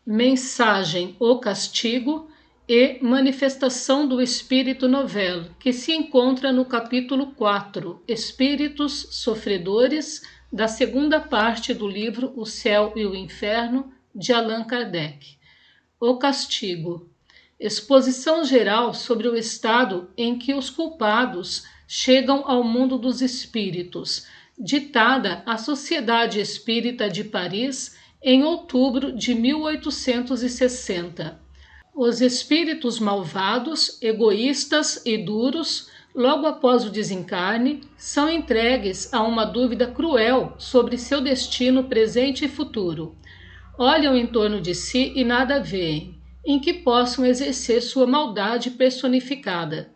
Mensagem O Castigo e Manifestação do Espírito Novel, que se encontra no capítulo 4, Espíritos Sofredores, da segunda parte do livro O Céu e o Inferno, de Allan Kardec. O Castigo. Exposição geral sobre o estado em que os culpados chegam ao mundo dos espíritos, ditada à Sociedade Espírita de Paris em outubro de 1860. Os espíritos malvados, egoístas e duros, logo após o desencarne, são entregues a uma dúvida cruel sobre seu destino presente e futuro. Olham em torno de si e nada veem, em que possam exercer sua maldade personificada.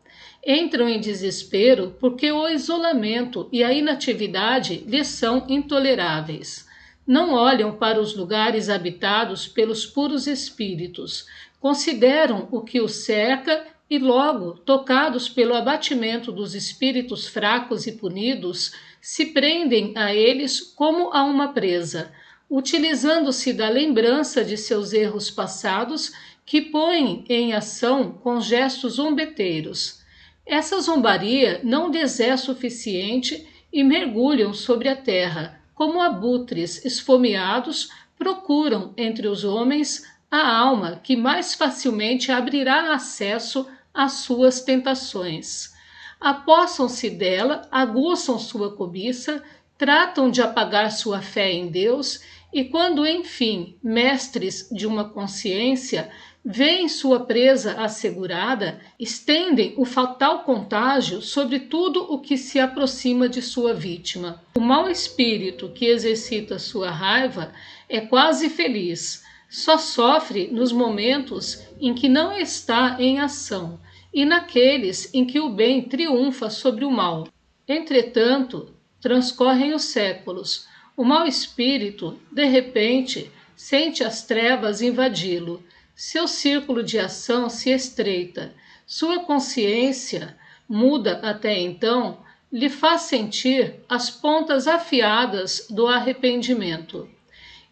Entram em desespero porque o isolamento e a inatividade lhes são intoleráveis. Não olham para os lugares habitados pelos puros espíritos, consideram o que os cerca e logo, tocados pelo abatimento dos espíritos fracos e punidos, se prendem a eles como a uma presa, utilizando-se da lembrança de seus erros passados que põem em ação com gestos zombeteiros. Essa zombaria não lhes é suficiente e mergulham sobre a terra, como abutres esfomeados procuram entre os homens a alma que mais facilmente abrirá acesso às suas tentações. Apossam-se dela, aguçam sua cobiça, tratam de apagar sua fé em Deus e quando, enfim, mestres de uma consciência, veem sua presa assegurada, estendem o fatal contágio sobre tudo o que se aproxima de sua vítima. O mau espírito que exercita sua raiva é quase feliz, só sofre nos momentos em que não está em ação e naqueles em que o bem triunfa sobre o mal. Entretanto, transcorrem os séculos. O mau espírito, de repente, sente as trevas invadi-lo. Seu círculo de ação se estreita. Sua consciência, muda até então, lhe faz sentir as pontas afiadas do arrependimento.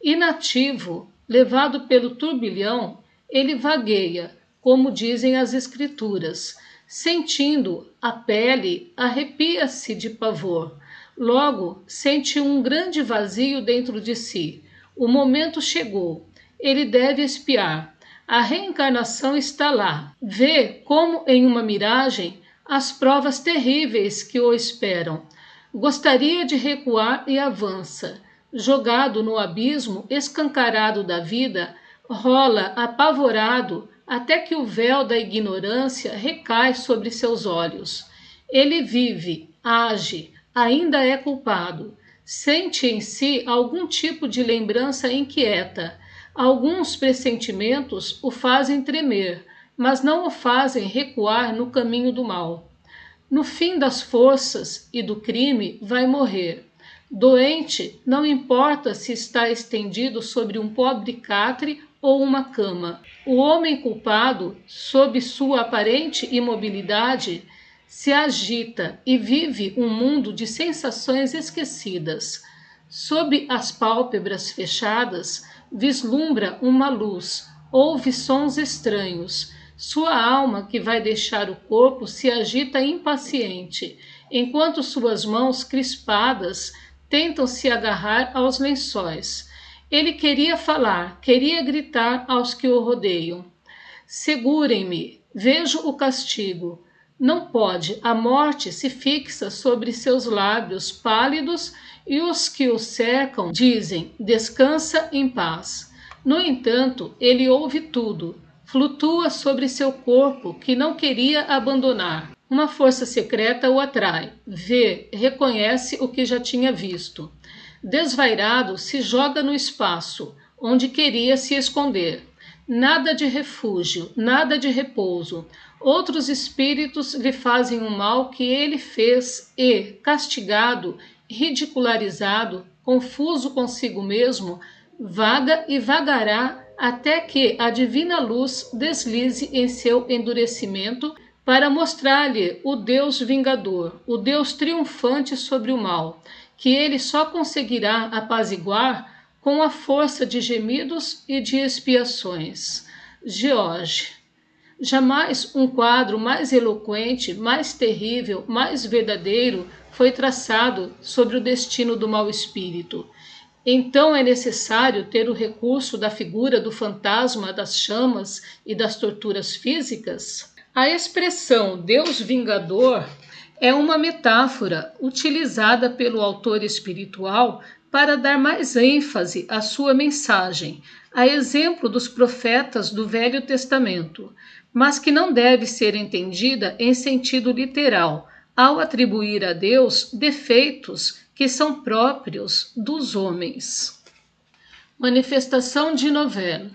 Inativo, levado pelo turbilhão, ele vagueia, como dizem as Escrituras. Sentindo a pele, arrepia-se de pavor. Logo, sente um grande vazio dentro de si. O momento chegou. Ele deve espiar. A reencarnação está lá. Vê, como em uma miragem, as provas terríveis que o esperam. Gostaria de recuar e avança. Jogado no abismo escancarado da vida, rola apavorado até que o véu da ignorância recai sobre seus olhos. Ele vive, age, ainda é culpado. Sente em si algum tipo de lembrança inquieta. Alguns pressentimentos o fazem tremer, mas não o fazem recuar no caminho do mal. No fim das forças e do crime, vai morrer. Doente, não importa se está estendido sobre um pobre catre ou uma cama. O homem culpado, sob sua aparente imobilidade, se agita e vive um mundo de sensações esquecidas. Sob as pálpebras fechadas, vislumbra uma luz, ouve sons estranhos. Sua alma, que vai deixar o corpo, se agita impaciente, enquanto suas mãos crispadas tentam se agarrar aos lençóis. Ele queria falar, queria gritar aos que o rodeiam. Segurem-me, vejo o castigo. Não pode, a morte se fixa sobre seus lábios pálidos e os que o cercam dizem, descansa em paz. No entanto, ele ouve tudo, flutua sobre seu corpo que não queria abandonar. Uma força secreta o atrai, vê, reconhece o que já tinha visto. Desvairado, se joga no espaço, onde queria se esconder. Nada de refúgio, nada de repouso. Outros espíritos lhe fazem o mal que ele fez e, castigado, ridicularizado, confuso consigo mesmo, vaga e vagará até que a divina luz deslize em seu endurecimento para mostrar-lhe o Deus vingador, o Deus triunfante sobre o mal, que ele só conseguirá apaziguar com a força de gemidos e de expiações. George. Jamais um quadro mais eloquente, mais terrível, mais verdadeiro foi traçado sobre o destino do mau espírito. Então é necessário ter o recurso da figura do fantasma das chamas e das torturas físicas? A expressão Deus vingador é uma metáfora utilizada pelo autor espiritual para dar mais ênfase à sua mensagem, a exemplo dos profetas do Velho Testamento, mas que não deve ser entendida em sentido literal, ao atribuir a Deus defeitos que são próprios dos homens. Manifestação de novelo.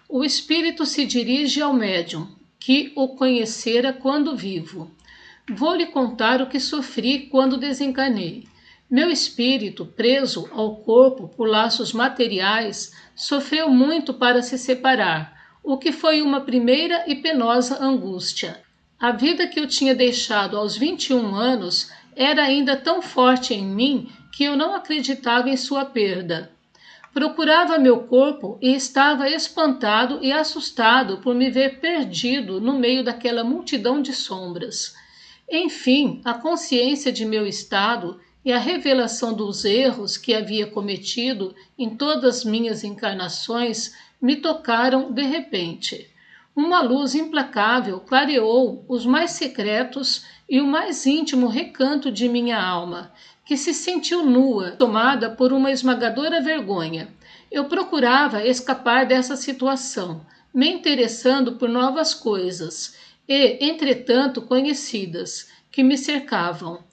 O espírito se dirige ao médium, que o conhecera quando vivo. Vou lhe contar o que sofri quando desencarnei. Meu espírito, preso ao corpo por laços materiais, sofreu muito para se separar, o que foi uma primeira e penosa angústia. A vida que eu tinha deixado aos 21 anos era ainda tão forte em mim que eu não acreditava em sua perda. Procurava meu corpo e estava espantado e assustado por me ver perdido no meio daquela multidão de sombras. Enfim, a consciência de meu estado e a revelação dos erros que havia cometido em todas as minhas encarnações me tocaram de repente. Uma luz implacável clareou os mais secretos e o mais íntimo recanto de minha alma, que se sentiu nua, tomada por uma esmagadora vergonha. Eu procurava escapar dessa situação, me interessando por novas coisas e, entretanto, conhecidas, que me cercavam.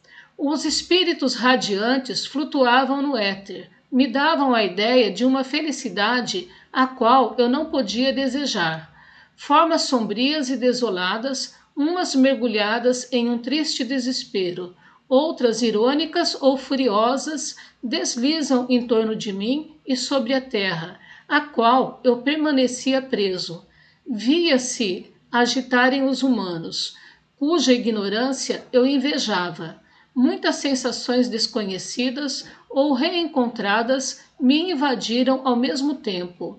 Os espíritos radiantes flutuavam no éter, me davam a ideia de uma felicidade a qual eu não podia desejar. Formas sombrias e desoladas, umas mergulhadas em um triste desespero, outras irônicas ou furiosas, deslizam em torno de mim e sobre a terra, a qual eu permanecia preso. Via-se agitarem os humanos, cuja ignorância eu invejava. Muitas sensações desconhecidas ou reencontradas me invadiram ao mesmo tempo.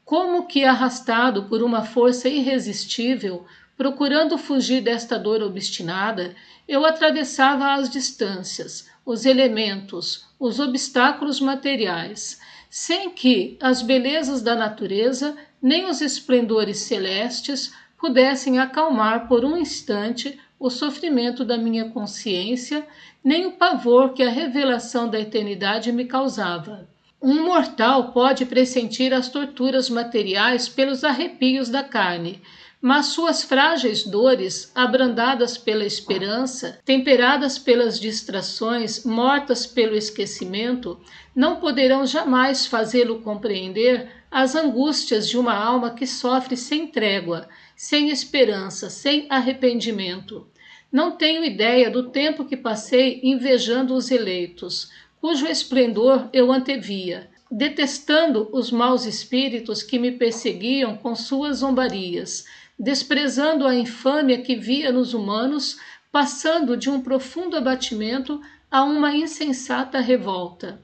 Como que arrastado por uma força irresistível, procurando fugir desta dor obstinada, eu atravessava as distâncias, os elementos, os obstáculos materiais, sem que as belezas da natureza nem os esplendores celestes pudessem acalmar por um instante o sofrimento da minha consciência, nem o pavor que a revelação da eternidade me causava. Um mortal pode pressentir as torturas materiais pelos arrepios da carne, mas suas frágeis dores, abrandadas pela esperança, temperadas pelas distrações, mortas pelo esquecimento, não poderão jamais fazê-lo compreender as angústias de uma alma que sofre sem trégua, sem esperança, sem arrependimento. Não tenho ideia do tempo que passei invejando os eleitos, cujo esplendor eu antevia, detestando os maus espíritos que me perseguiam com suas zombarias, desprezando a infâmia que via nos humanos, passando de um profundo abatimento a uma insensata revolta.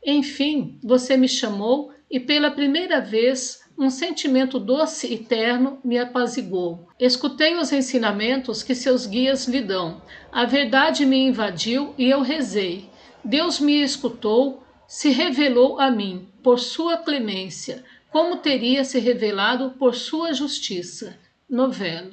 Enfim, você me chamou e pela primeira vez um sentimento doce e terno me apaziguou. Escutei os ensinamentos que seus guias lhe dão. A verdade me invadiu e eu rezei. Deus me escutou, se revelou a mim por sua clemência, como teria se revelado por sua justiça. Novelo.